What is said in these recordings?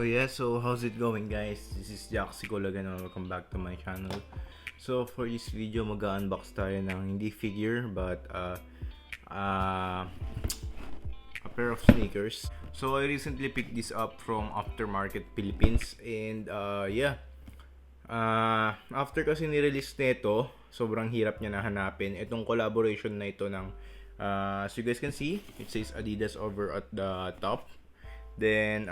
Oh yeah, so how's it going guys? This is Jack Sigolagan and welcome back to my channel. So for this video, mag-unbox tayo ng hindi figure but uh, a pair of sneakers. So I recently picked this up from Aftermarket Philippines and after kasi ni-release nito, sobrang hirap niya na hanapin. Itong collaboration na ito ng as you guys can see, it says Adidas over at the top. Then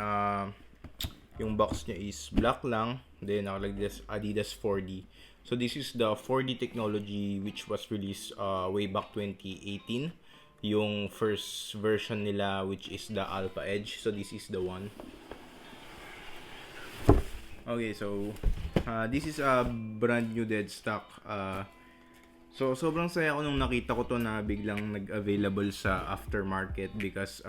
yung box niya is black lang. Then nakalagay Adidas 4D. So this is the 4D technology which was released way back 2018. Yung first version nila which is the Alpha Edge. So this is the one. Okay, so this is a brand new dead stock. So sobrang saya ko nung nakita ko to na biglang nag-available sa aftermarket because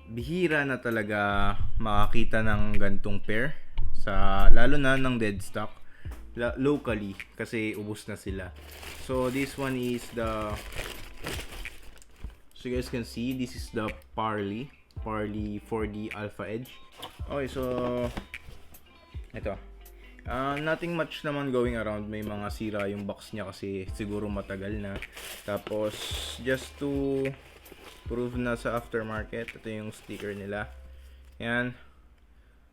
bihira na talaga makakita ng gantong pair sa lalo na ng dead stock locally kasi ubos na sila. So this one is so you guys can see this is the Parley 4D Alpha Edge. Okay, so ito. Nothing much naman going around. May mga sira yung box niya kasi siguro matagal na. Tapos just to prove na sa aftermarket, ito yung sticker nila. Yan.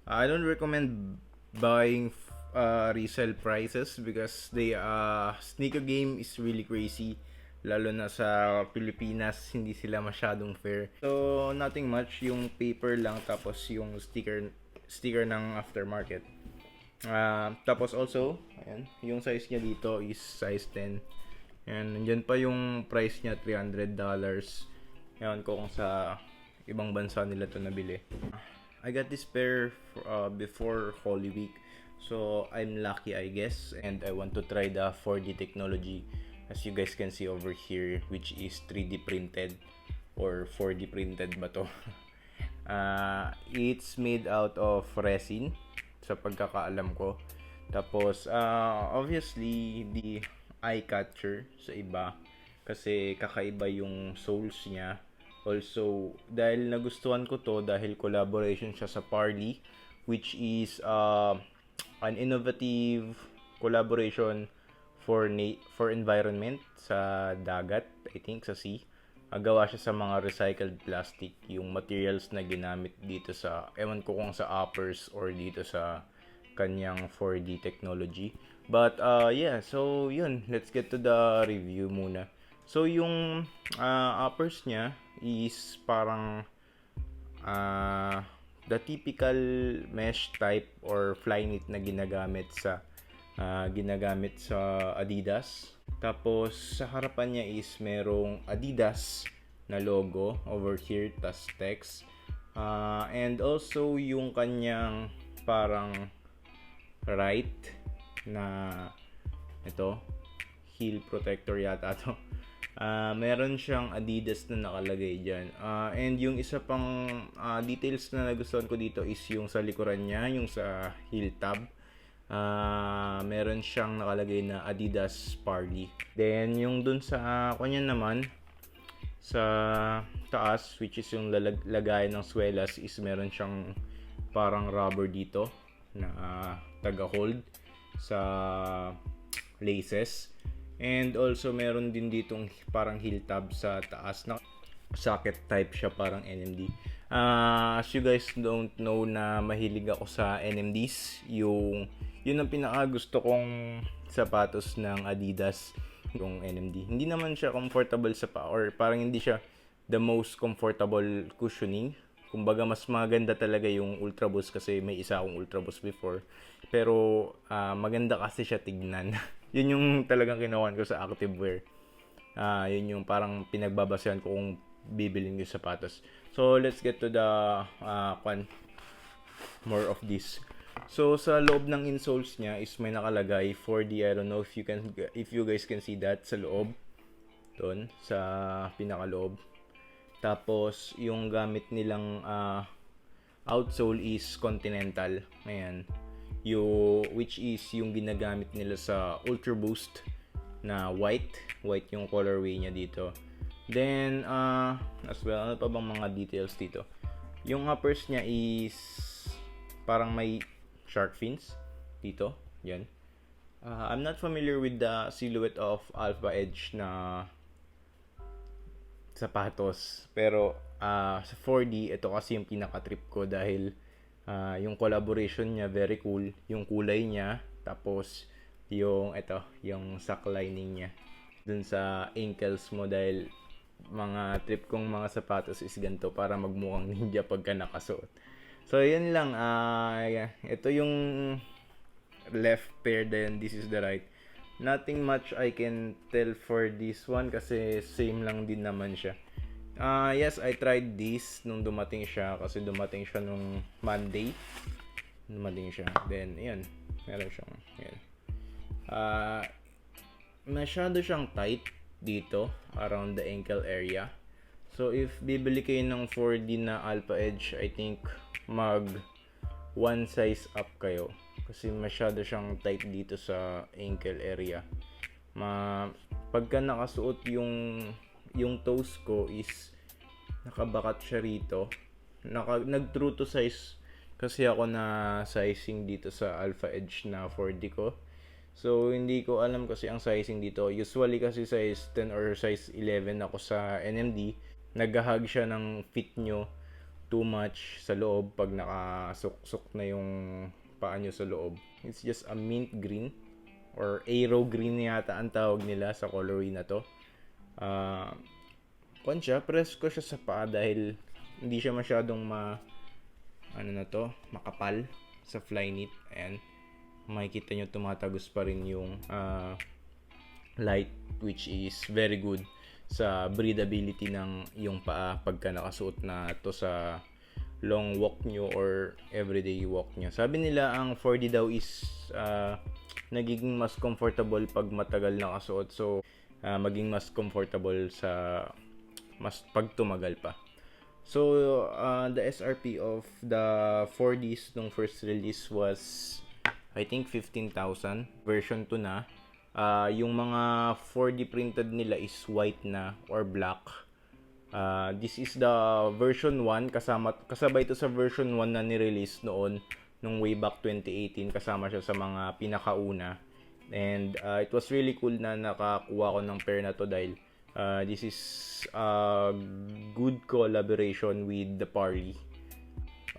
I don't recommend buying resale prices because sneaker game is really crazy. Lalo na sa Pilipinas, hindi sila masyadong fair. So, nothing much. Yung paper lang tapos yung sticker ng aftermarket. Tapos also, ayan, yung size niya dito is size 10. Ayan, nandyan pa yung price niya, $300. Ewan ko kung sa ibang bansa nila to nabili. I got this pair before Holy Week. So, I'm lucky I guess. And I want to try the 4D technology. As you guys can see over here, which is 3D printed. Or 4D printed ba to? It's made out of resin. Sa pagkakaalam ko. Tapos, obviously, the eye catcher sa iba. Kasi kakaiba yung soles niya. Also, dahil nagustuhan ko to dahil collaboration siya sa Parley, which is an innovative collaboration for environment sa dagat, I think sa sea. Gawa siya sa mga recycled plastic, yung materials na ginamit dito sa, ewan ko kung sa uppers or dito sa kanyang 4D technology. But yeah, so yun, let's get to the review muna. So yung uppers niya is parang the typical mesh type or flyknit na ginagamit sa Adidas. Tapos sa harapan niya is merong Adidas na logo over here, tas text. And also yung kanyang parang right na ito, heel protector yata to. Meron siyang Adidas na nakalagay dyan. And yung isa pang details na nagustuhan ko dito is yung sa likuran niya, yung sa heel tab. Meron siyang nakalagay na Adidas Parley. Then yung dun sa kanya naman sa taas, which is yung lagay ng swelas, is meron siyang parang rubber dito na taga-hold sa laces. And also meron din ditong parang heel tab sa taas na socket type siya, parang NMD. As you guys don't know na mahilig ako sa NMDs, yun ang pinaka gusto kong sapatos ng Adidas, yung NMD. Hindi naman siya comfortable sa or parang hindi siya the most comfortable cushioning. Kumbaga mas maganda talaga yung Ultra Boost kasi may isa akong Ultra Boost before. Pero maganda kasi siya tignan. Yun yung talagang kinuhaan ko sa activewear. Yun yung parang pinagbabasehan ko kung bibilin yung sapatos. So let's get to the more of this. So sa loob ng insoles niya is may nakalagay 4D. I don't know if you guys can see that sa loob. Doon sa pinakaloob. Tapos yung gamit nilang outsole is Continental. Ayan. Which is yung ginagamit nila sa Ultra Boost na white yung colorway niya dito. Then as well, ano pa bang mga details dito? Yung uppers niya is parang may shark fins dito. Yan. I'm not familiar with the silhouette of Alpha Edge na sapatos. Pero sa 4D, ito kasi yung pinaka-trip ko dahil yung collaboration niya very cool. Yung kulay niya, tapos yung sock lining niya dun sa ankles mo dahil mga trip kong mga sapatos is ganito para magmukhang ninja pagka nakasuot. So, yun lang. Ito yung left pair, then this is the right. Nothing much I can tell for this one kasi same lang din naman siya. Yes, I tried this nung dumating siya kasi dumating siya nung Monday. Dumating siya. Then, ayan. Meron siyang, ayan. Masyado siyang tight dito around the ankle area. So if bibili kayo ng 4D na Alpha Edge, I think mag one size up kayo kasi masyado siyang tight dito sa ankle area. Pagka nakasuot yung toes ko is nakabakat siya rito. Nag true to size kasi ako na sizing dito sa Alpha Edge na 4D ko. So, hindi ko alam kasi ang sizing dito. Usually kasi size 10 or size 11 ako sa NMD. Nag-hug siya ng fit nyo too much sa loob pag nakasuksok na yung paa nyo sa loob. It's just a mint green or aero green yata ang tawag nila sa colorway na to. Press ko siya sa paa dahil hindi siya masyadong makapal sa Flyknit. Ayan. Makikita nyo tumatagos pa rin yung light, which is very good sa breathability ng yung paa pagka nakasuot na to sa long walk nyo or everyday walk nyo. Sabi nila ang 4D daw is nagiging mas comfortable pag matagal nakasuot. So maging mas comfortable sa mas pag tumagal pa. So the SRP of the 4Ds nung first release was I think 15,000. Version 2 na. Yung mga 4D printed nila is white na or black. This is the version 1. Kasabay ito sa version 1 na ni-release noon nung way back 2018. Kasama siya sa mga pinakauna. And it was really cool na nakakuha ko ng pair na to dahil this is a good collaboration with the Parley.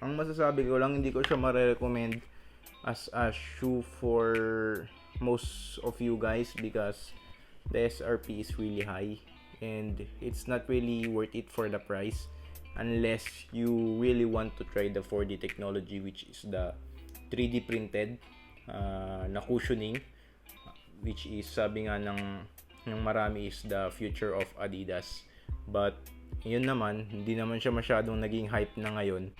Ang masasabi ko lang, hindi ko siya ma-recommend as a shoe for most of you guys because the SRP is really high and it's not really worth it for the price unless you really want to try the 4D technology, which is the 3D printed na cushioning, which is sabi nga ng marami is the future of Adidas. But yun naman, hindi naman siya masyadong naging hype na ngayon.